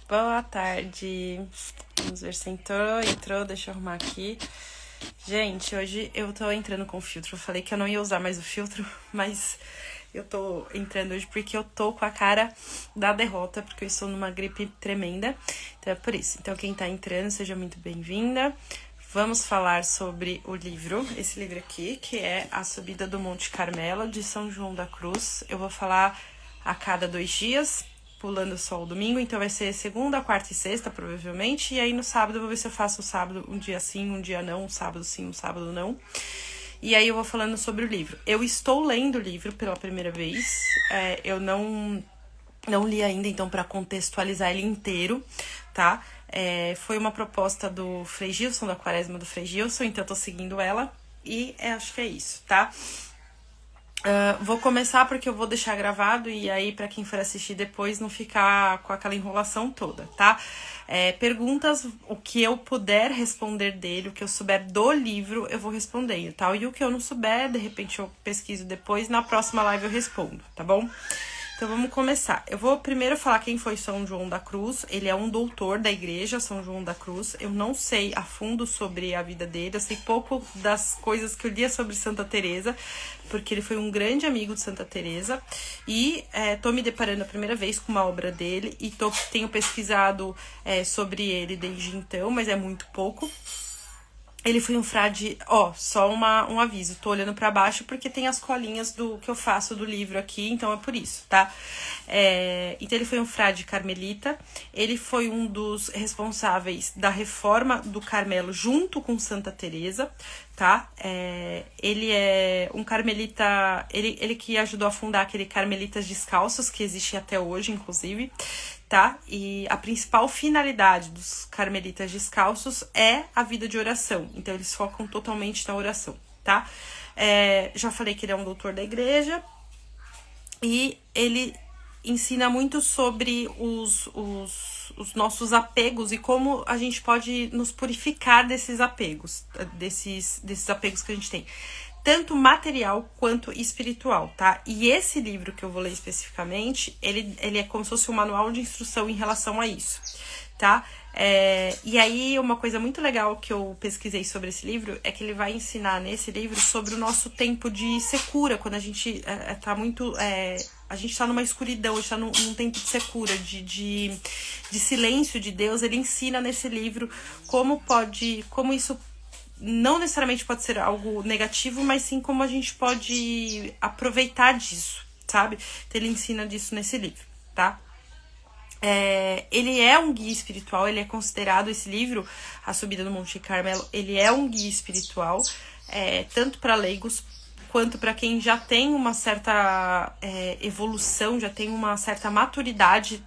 Boa tarde. Vamos ver se entrou, deixa eu arrumar aqui. Gente, hoje eu tô entrando com filtro. Eu falei que eu não ia usar mais o filtro, mas eu tô entrando hoje porque eu tô com a cara da derrota, porque eu estou numa gripe tremenda. Então é por isso. Então quem tá entrando, seja muito bem-vinda. Vamos falar sobre o livro, esse livro aqui, que é A Subida do Monte Carmelo, de São João da Cruz. Eu vou falar a cada 2 dias, pulando só o domingo, então vai ser segunda, quarta e sexta, provavelmente, e aí no sábado eu vou ver se eu faço o sábado um dia sim, um dia não, um sábado sim, um sábado não. E aí eu vou falando sobre o livro. Eu estou lendo o livro pela primeira vez, eu não li ainda, então, para contextualizar ele inteiro, tá? Foi uma proposta do Frei Gilson, da Quaresma do Frei Gilson, então eu tô seguindo ela, e acho que é isso, tá? Vou começar porque eu vou deixar gravado e aí pra quem for assistir depois não ficar com aquela enrolação toda, tá? Perguntas, o que eu puder responder dele, o que eu souber do livro, eu vou respondendo, tá? E o que eu não souber, de repente eu pesquiso depois, na próxima live eu respondo, tá bom? Então vamos começar. Eu vou primeiro falar quem foi São João da Cruz. Ele é um doutor da igreja, São João da Cruz. Eu não sei a fundo sobre a vida dele, eu sei pouco das coisas que eu lia sobre Santa Teresa, porque ele foi um grande amigo de Santa Teresa. E tô me deparando a primeira vez com uma obra dele e tenho pesquisado sobre ele desde então, mas é muito pouco. Ele foi um frade, só um aviso, tô olhando pra baixo porque tem as colinhas do que eu faço do livro aqui, então é por isso, tá? Então ele foi um frade carmelita, ele foi um dos responsáveis da reforma do Carmelo junto com Santa Teresa, tá? Ele é um carmelita, ele que ajudou a fundar aquele Carmelitas Descalços, que existe até hoje, inclusive, tá? E a principal finalidade dos Carmelitas Descalços é a vida de oração. Então, eles focam totalmente na oração, tá? Já falei que ele é um doutor da igreja e ele ensina muito sobre os nossos apegos e como a gente pode nos purificar desses apegos, desses apegos que a gente tem. Tanto material quanto espiritual, tá? E esse livro que eu vou ler especificamente, ele é como se fosse um manual de instrução em relação a isso, tá? E aí, uma coisa muito legal que eu pesquisei sobre esse livro é que ele vai ensinar nesse livro sobre o nosso tempo de secura, quando a gente tá muito... a gente tá numa escuridão, a gente tá num tempo de secura, de silêncio de Deus. Ele ensina nesse livro como isso não necessariamente pode ser algo negativo, mas sim como a gente pode aproveitar disso, sabe? Então ele ensina disso nesse livro, tá? Ele é um guia espiritual, ele é considerado, esse livro, A Subida do Monte Carmelo, ele é um guia espiritual, tanto para leigos quanto para quem já tem uma certa evolução, já tem uma certa maturidade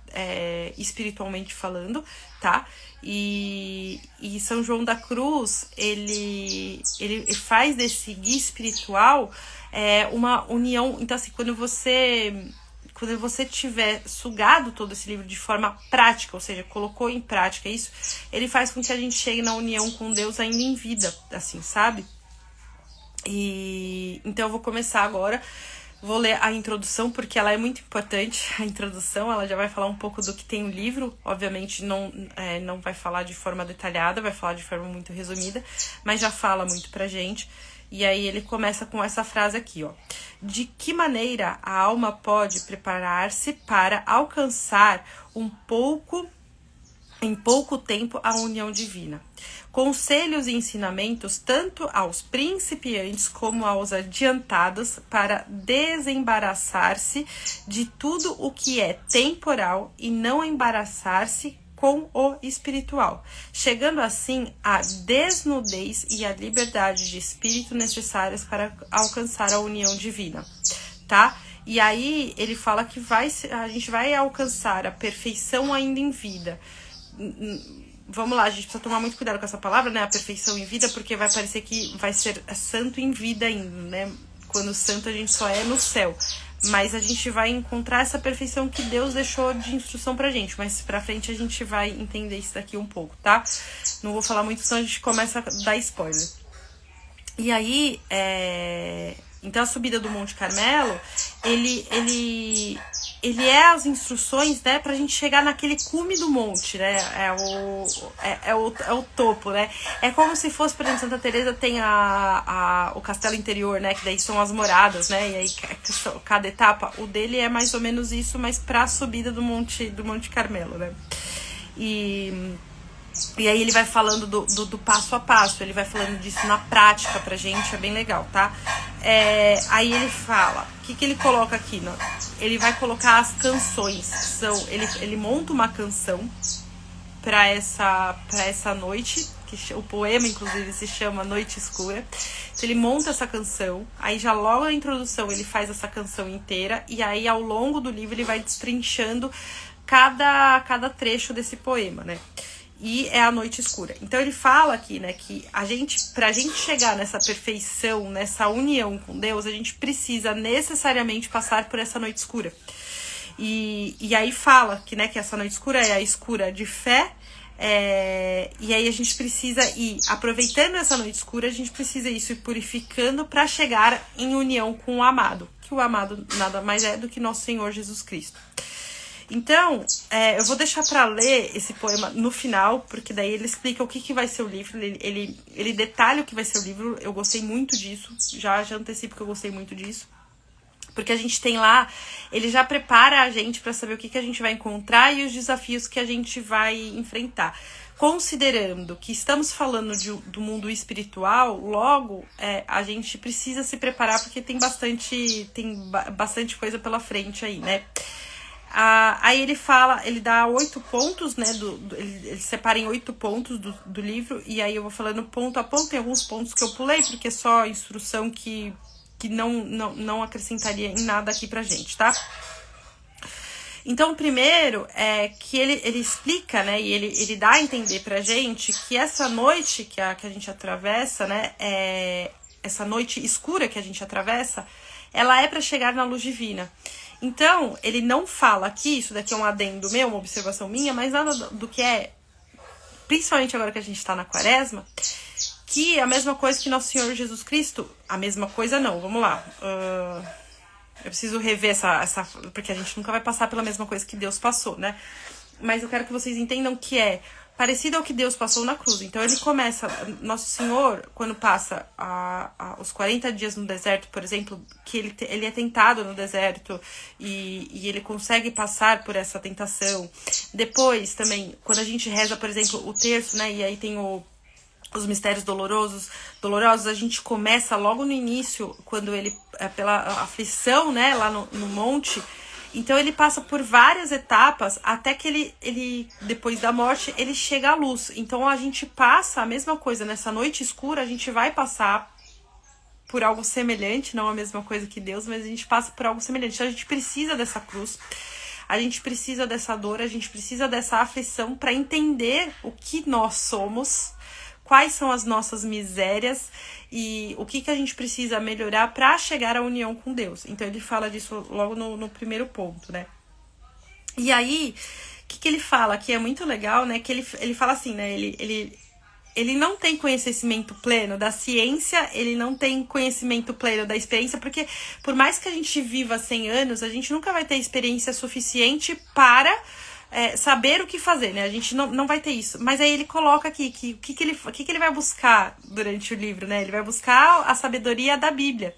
espiritualmente falando, tá? E São João da Cruz, ele faz desse guia espiritual uma união. Então, assim, quando você tiver sugado todo esse livro de forma prática, ou seja, colocou em prática isso, ele faz com que a gente chegue na união com Deus ainda em vida, assim, sabe? Então eu vou começar agora, vou ler a introdução porque ela é muito importante, a introdução, ela já vai falar um pouco do que tem o livro, obviamente não vai falar de forma detalhada, vai falar de forma muito resumida, mas já fala muito pra gente. E aí ele começa com essa frase aqui, ó. De que maneira a alma pode preparar-se para alcançar em pouco tempo a união divina? Conselhos e ensinamentos tanto aos principiantes como aos adiantados para desembaraçar-se de tudo o que é temporal e não embaraçar-se com o espiritual, chegando assim à desnudez e à liberdade de espírito necessárias para alcançar a união divina, tá? E aí ele fala que a gente vai alcançar a perfeição ainda em vida. Vamos lá, a gente precisa tomar muito cuidado com essa palavra, né? A perfeição em vida, porque vai parecer que vai ser santo em vida ainda, né? Quando santo a gente só é no céu. Mas a gente vai encontrar essa perfeição que Deus deixou de instrução pra gente. Mas pra frente a gente vai entender isso daqui um pouco, tá? Não vou falar muito, senão a gente começa a dar spoiler. E aí, então a subida do Monte Carmelo, ele ele é as instruções, né, pra gente chegar naquele cume do monte, né, é o topo, né, é como se fosse, por exemplo, Santa Teresa tem o castelo interior, né, que daí são as moradas, né, e aí cada etapa, o dele é mais ou menos isso, mas pra subida do Monte Carmelo, né, e aí ele vai falando do passo a passo, ele vai falando disso na prática pra gente, é bem legal, tá? Aí ele fala, o que ele coloca aqui? Ele vai colocar as canções, ele monta uma canção pra essa noite, que o poema inclusive se chama Noite Escura. Então ele monta essa canção, aí já logo na introdução ele faz essa canção inteira, e aí ao longo do livro ele vai destrinchando cada trecho desse poema, né? E é a noite escura. Então ele fala aqui, né, que pra gente chegar nessa perfeição, nessa união com Deus, a gente precisa necessariamente passar por essa noite escura. E aí fala que, né, que essa noite escura é a escura de fé, e aí a gente precisa ir, aproveitando essa noite escura, a gente precisa ir se purificando para chegar em união com o amado, que o amado nada mais é do que nosso Senhor Jesus Cristo. Então, eu vou deixar para ler esse poema no final, porque daí ele explica o que vai ser o livro, ele detalha o que vai ser o livro. Eu gostei muito disso, já antecipo que eu gostei muito disso, porque a gente tem lá, ele já prepara a gente para saber o que a gente vai encontrar e os desafios que a gente vai enfrentar. Considerando que estamos falando do mundo espiritual, logo a gente precisa se preparar, porque tem bastante coisa pela frente aí, né? Aí ele dá 8 pontos, né, ele separa em 8 pontos do livro, e aí eu vou falando ponto a ponto. Tem alguns pontos que eu pulei, porque é só instrução que não acrescentaria em nada aqui pra gente, tá? Então, o primeiro é que ele explica, né, e ele dá a entender pra gente que essa noite que a gente atravessa, né, essa noite escura que a gente atravessa, ela é pra chegar na luz divina. Então, ele não fala aqui, isso daqui é um adendo meu, uma observação minha, mas nada do que principalmente agora que a gente tá na quaresma, que é a mesma coisa que nosso Senhor Jesus Cristo, a mesma coisa não, vamos lá, eu preciso rever essa, porque a gente nunca vai passar pela mesma coisa que Deus passou, né, mas eu quero que vocês entendam que é parecido ao que Deus passou na cruz. Então ele começa, Nosso Senhor, quando passa os 40 dias no deserto, por exemplo, que ele é tentado no deserto e ele consegue passar por essa tentação. Depois também, quando a gente reza, por exemplo, o terço, né, e aí tem os mistérios dolorosos, a gente começa logo no início, quando ele, pela aflição, né, lá no monte. Então ele passa por várias etapas até que ele depois da morte, ele chega à luz. Então a gente passa a mesma coisa nessa noite escura, a gente vai passar por algo semelhante, não a mesma coisa que Deus, mas a gente passa por algo semelhante. Então a gente precisa dessa cruz, a gente precisa dessa dor, a gente precisa dessa aflição para entender o que nós somos, quais são as nossas misérias e o que a gente precisa melhorar para chegar à união com Deus. Então ele fala disso logo no primeiro ponto, né? E aí, o que ele fala, que é muito legal, né? Que ele fala assim, né? Ele não tem conhecimento pleno da ciência, ele não tem conhecimento pleno da experiência, porque por mais que a gente viva 100 anos, a gente nunca vai ter experiência suficiente para saber o que fazer, né? A gente não vai ter isso. Mas aí ele coloca aqui que o que ele vai buscar durante o livro, né? Ele vai buscar a sabedoria da Bíblia.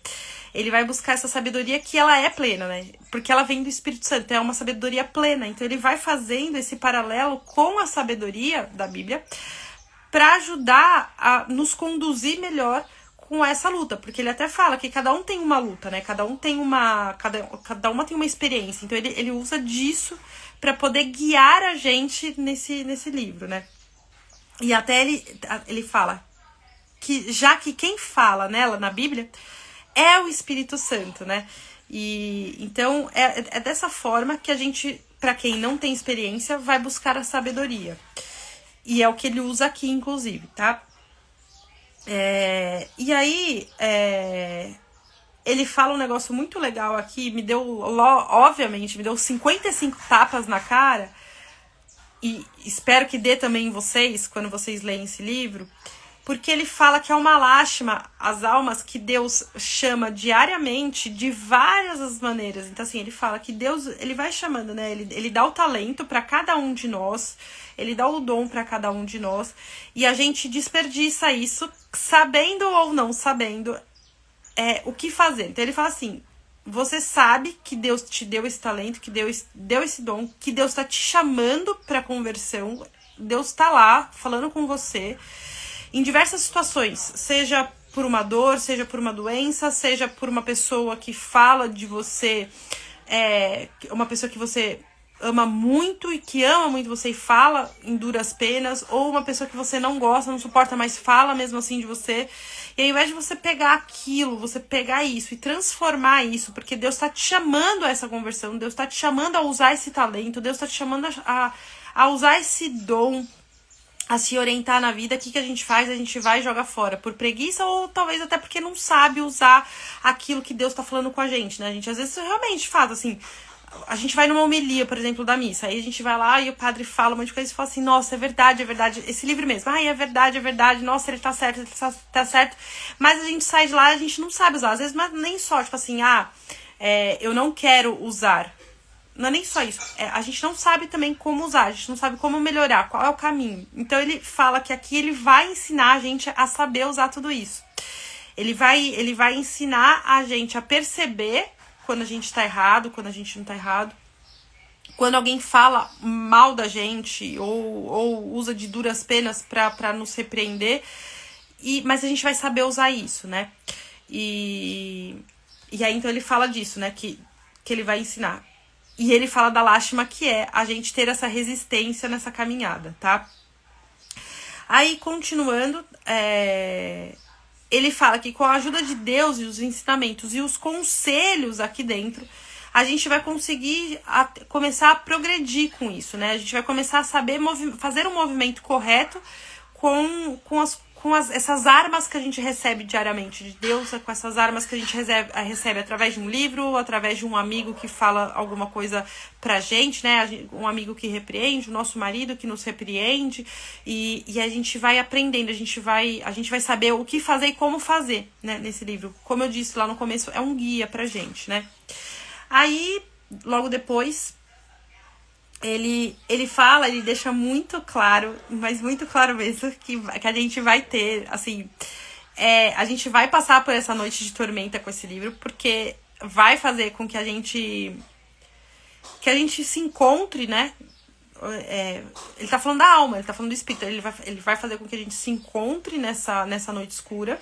Ele vai buscar essa sabedoria que ela é plena, né? Porque ela vem do Espírito Santo, é uma sabedoria plena. Então ele vai fazendo esse paralelo com a sabedoria da Bíblia para ajudar a nos conduzir melhor com essa luta, porque ele até fala que cada um tem uma luta, né? Cada uma tem uma experiência. Então ele usa disso para poder guiar a gente nesse livro, né? E até ele fala que já que quem fala nela na Bíblia é o Espírito Santo, né? E então é dessa forma que a gente, para quem não tem experiência, vai buscar a sabedoria. E é o que ele usa aqui, inclusive, tá? E aí, ele fala um negócio muito legal aqui, obviamente, me deu 55 tapas na cara, e espero que dê também em vocês, quando vocês leem esse livro, porque ele fala que é uma lástima as almas que Deus chama diariamente de várias as maneiras. Então, assim, ele fala que Deus, ele vai chamando, né? Ele dá o talento para cada um de nós, ele dá o dom para cada um de nós, e a gente desperdiça isso, sabendo ou não sabendo o que fazer. Então, ele fala assim: você sabe que Deus te deu esse talento, que Deus deu esse dom, que Deus está te chamando para conversão, Deus está lá falando com você em diversas situações, seja por uma dor, seja por uma doença, seja por uma pessoa que fala de você, uma pessoa que você ama muito e que ama muito você e fala em duras penas, ou uma pessoa que você não gosta, não suporta, mas fala mesmo assim de você. E ao invés de você pegar aquilo, você pegar isso e transformar isso, porque Deus está te chamando a essa conversão, Deus está te chamando a usar esse talento, Deus está te chamando a usar esse dom, a se orientar na vida. O que a gente faz? A gente vai e joga fora por preguiça, ou talvez até porque não sabe usar aquilo que Deus tá falando com a gente, né? A gente às vezes realmente faz assim, a gente vai numa homilia, por exemplo, da missa, aí a gente vai lá e o padre fala um monte de coisa e fala assim: nossa, é verdade, esse livro mesmo, ai, é verdade, nossa, ele tá certo, mas a gente sai de lá e a gente não sabe usar, às vezes não é nem só, tipo assim, eu não quero usar. Não é nem só isso, a gente não sabe também como usar, a gente não sabe como melhorar, qual é o caminho. Então ele fala que aqui ele vai ensinar a gente a saber usar tudo isso. Ele vai ensinar a gente a perceber quando a gente tá errado, quando a gente não tá errado. Quando alguém fala mal da gente ou usa de duras penas pra nos repreender. Mas a gente vai saber usar isso, né? E aí então ele fala disso, né? Que ele vai ensinar. E ele fala da lástima que é a gente ter essa resistência nessa caminhada, tá? Aí, continuando, ele fala que com a ajuda de Deus e os ensinamentos e os conselhos aqui dentro, a gente vai conseguir começar a progredir com isso, né? A gente vai começar a saber fazer um movimento correto com essas armas que a gente recebe diariamente de Deus, com essas armas que a gente recebe através de um livro, através de um amigo que fala alguma coisa pra gente, né? Um amigo que repreende, o nosso marido que nos repreende, e a gente vai aprendendo, a gente vai saber o que fazer e como fazer, né? Nesse livro. Como eu disse lá no começo, é um guia pra gente, né? Aí, logo depois, ele fala, ele deixa muito claro, mas muito claro mesmo, que a gente vai ter, assim, a gente vai passar por essa noite de tormenta com esse livro, porque vai fazer com que a gente se encontre, né? Ele tá falando da alma, ele tá falando do espírito, ele vai fazer com que a gente se encontre nessa noite escura.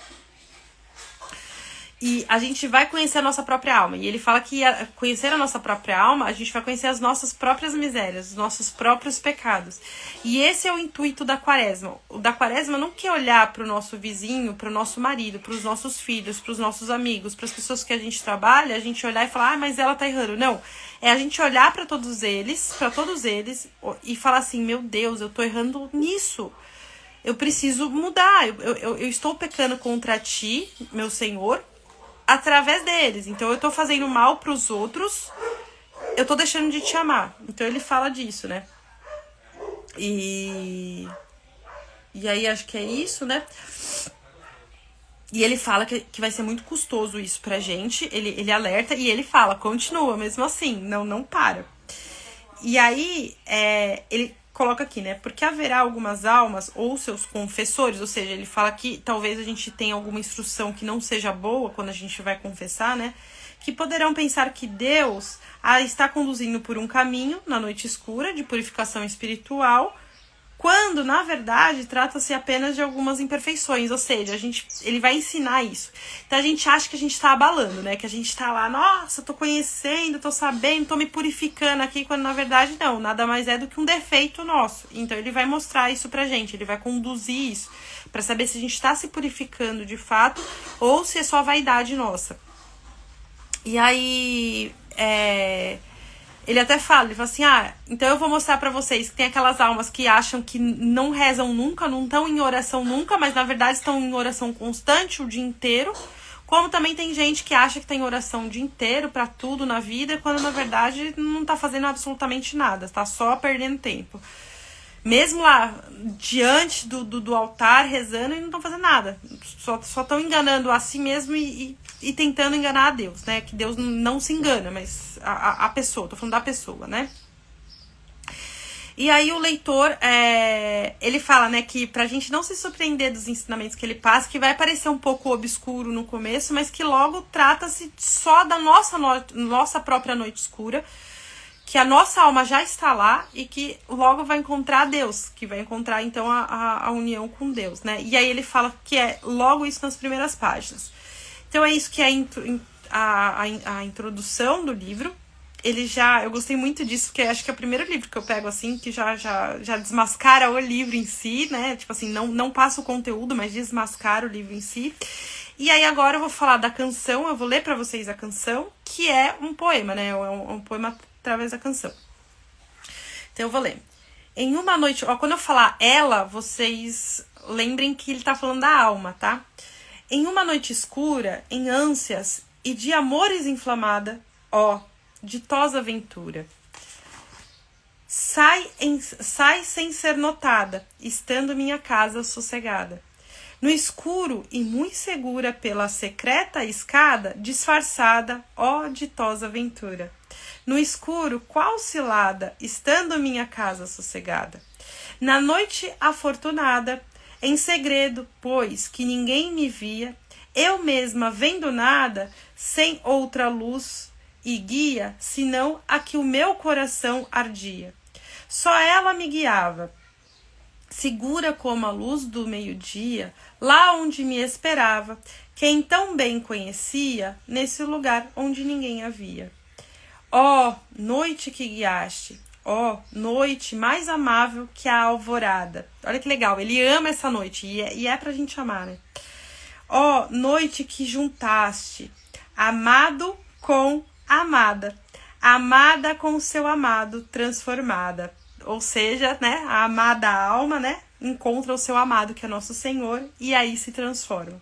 E a gente vai conhecer a nossa própria alma. E ele fala que conhecer a nossa própria alma, a gente vai conhecer as nossas próprias misérias, os nossos próprios pecados. E esse é o intuito da quaresma. O da quaresma não quer olhar para o nosso vizinho, para o nosso marido, para os nossos filhos, para os nossos amigos, para as pessoas que a gente trabalha, a gente olhar e falar: mas ela tá errando. Não. É a gente olhar para todos eles, e falar assim: meu Deus, eu tô errando nisso. Eu preciso mudar. Eu estou pecando contra ti, meu Senhor, através deles. Então eu tô fazendo mal pros outros, eu tô deixando de te amar. Então ele fala disso, né? E aí acho que é isso, né? E ele fala que vai ser muito custoso isso pra gente. Ele alerta e ele fala: continua mesmo assim, não para. E aí ele coloca aqui, né? Porque haverá algumas almas ou seus confessores, ou seja, ele fala que talvez a gente tenha alguma instrução que não seja boa quando a gente vai confessar, né? Que poderão pensar que Deus a está conduzindo por um caminho na noite escura de purificação espiritual, quando, na verdade, trata-se apenas de algumas imperfeições, ou seja, ele vai ensinar isso. Então a gente acha que a gente tá abalando, né? Que a gente tá lá, nossa, tô conhecendo, tô sabendo, tô me purificando aqui, quando na verdade não, nada mais é do que um defeito nosso. Então ele vai mostrar isso pra gente, ele vai conduzir isso, pra saber se a gente tá se purificando de fato, ou se é só vaidade nossa. E aí, ele até fala, ele fala assim: então eu vou mostrar pra vocês que tem aquelas almas que acham que não rezam nunca, não estão em oração nunca, mas na verdade estão em oração constante o dia inteiro. Como também tem gente que acha que tá em oração o dia inteiro pra tudo na vida, quando na verdade não tá fazendo absolutamente nada, tá só perdendo tempo. mesmo lá diante do altar, rezando, e não estão fazendo nada. Só estão enganando a si mesmo e tentando enganar a Deus, né? Que Deus não se engana, mas a pessoa, tô falando da pessoa, né? E aí o leitor, ele fala, né, que pra gente não se surpreender dos ensinamentos que ele passa, que vai parecer um pouco obscuro no começo, mas que logo trata-se só da nossa própria noite escura, que a nossa alma já está lá e que logo vai encontrar Deus, que vai encontrar então a união com Deus, né? E aí ele fala que é logo isso nas primeiras páginas. Então é isso que é a introdução do livro. Eu gostei muito disso, porque acho que é o primeiro livro que eu pego assim, que já desmascara o livro em si, né? Tipo assim, não passa o conteúdo, mas desmascara o livro em si. E aí agora eu vou falar da canção, eu vou ler pra vocês a canção, que é um poema, né? É um poema através da canção. Então eu vou ler. Em uma noite, quando eu falar ela, vocês lembrem que ele tá falando da alma, tá? Em uma noite escura, em ânsias e de amores inflamada, ditosa aventura. Sai sem ser notada, estando minha casa sossegada. No escuro e muito segura pela secreta escada, disfarçada, ditosa aventura. No escuro, qual cilada, estando minha casa sossegada. Na noite afortunada, em segredo, pois que ninguém me via, eu mesma vendo nada, sem outra luz e guia, senão a que o meu coração ardia. Só ela me guiava, segura como a luz do meio-dia, lá onde me esperava, quem tão bem conhecia, nesse lugar onde ninguém havia. Noite que guiaste, noite mais amável que a alvorada. Olha que legal, ele ama essa noite, e é pra gente amar, né? Noite que juntaste, amado com amada, amada com seu amado transformada. Ou seja, né, a amada alma, né, encontra o seu amado, que é nosso Senhor, e aí se transforma.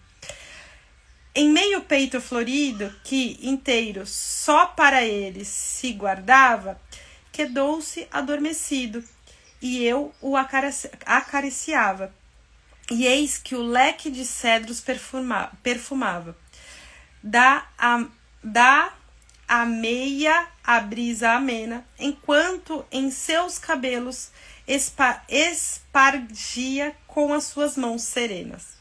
Em meio peito florido, que inteiro só para ele se guardava, quedou-se adormecido, e eu o acariciava. E eis que o leque de cedros perfumava. Da a meia a brisa amena, enquanto em seus cabelos espargia com as suas mãos serenas.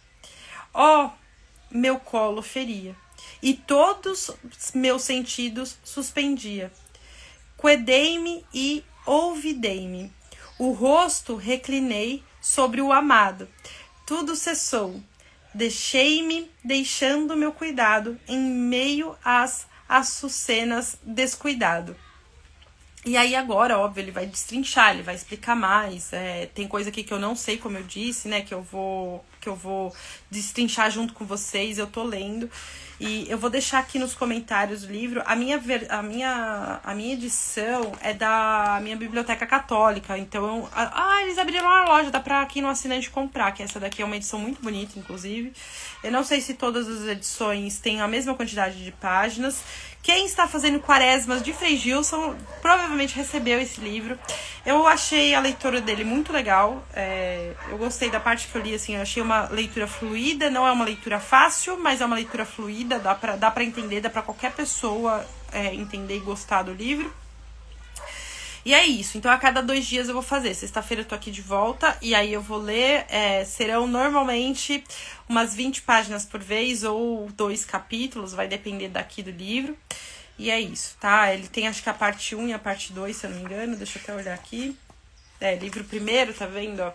Meu colo feria, e todos meus sentidos suspendia. Quedei-me e ouvidei-me. O rosto reclinei sobre o amado. Tudo cessou. Deixei-me, deixando meu cuidado em meio às açucenas descuidado. E aí agora, óbvio, ele vai destrinchar, ele vai explicar mais. Tem coisa aqui que eu não sei, como eu disse, né? Que eu vou destrinchar junto com vocês, eu tô lendo. E eu vou deixar aqui nos comentários o livro. A minha edição é da minha biblioteca católica. Então, eles abriram uma loja, dá pra quem não assinante comprar, que essa daqui é uma edição muito bonita, inclusive. Eu não sei se todas as edições têm a mesma quantidade de páginas. Quem está fazendo quaresmas de Frei Gilson provavelmente recebeu esse livro. Eu achei a leitura dele muito legal. Eu gostei da parte que eu li, assim, eu achei uma leitura fluida. Não é uma leitura fácil, mas é uma leitura fluida. Dá pra entender, dá pra qualquer pessoa entender e gostar do livro. E é isso, então a cada 2 dias eu vou fazer. Sexta-feira eu tô aqui de volta e aí eu vou ler, serão normalmente umas 20 páginas por vez ou 2 capítulos, vai depender daqui do livro. E é isso, tá? Ele tem acho que a parte 1 e a parte 2, se eu não me engano, deixa eu até olhar aqui. Livro primeiro, tá vendo, ó?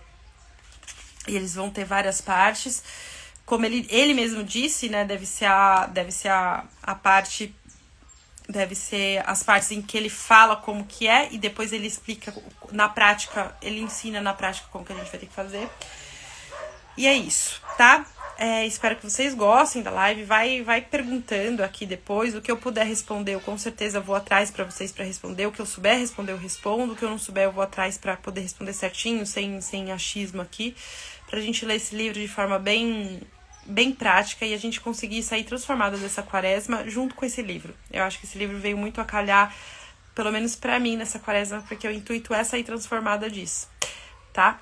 E eles vão ter várias partes. Como ele mesmo disse, né, deve ser a parte... Deve ser as partes em que ele fala como que é e depois ele explica na prática, ele ensina na prática como que a gente vai ter que fazer. E é isso, tá? Espero que vocês gostem da live. Vai perguntando aqui depois. O que eu puder responder, eu com certeza vou atrás pra vocês pra responder. O que eu souber responder, eu respondo. O que eu não souber, eu vou atrás pra poder responder certinho, sem achismo aqui. Pra gente ler esse livro de forma bem prática e a gente conseguir sair transformada dessa quaresma junto com esse livro. Eu acho que esse livro veio muito a calhar, pelo menos pra mim, nessa quaresma, porque o intuito é sair transformada disso. tá?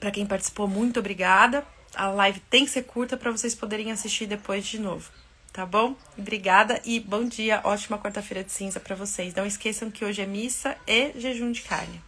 Pra quem participou, muito obrigada. A live tem que ser curta pra vocês poderem assistir depois de novo, tá bom? Obrigada e bom dia, ótima quarta-feira de cinza pra vocês. Não esqueçam que hoje é missa e jejum de carne.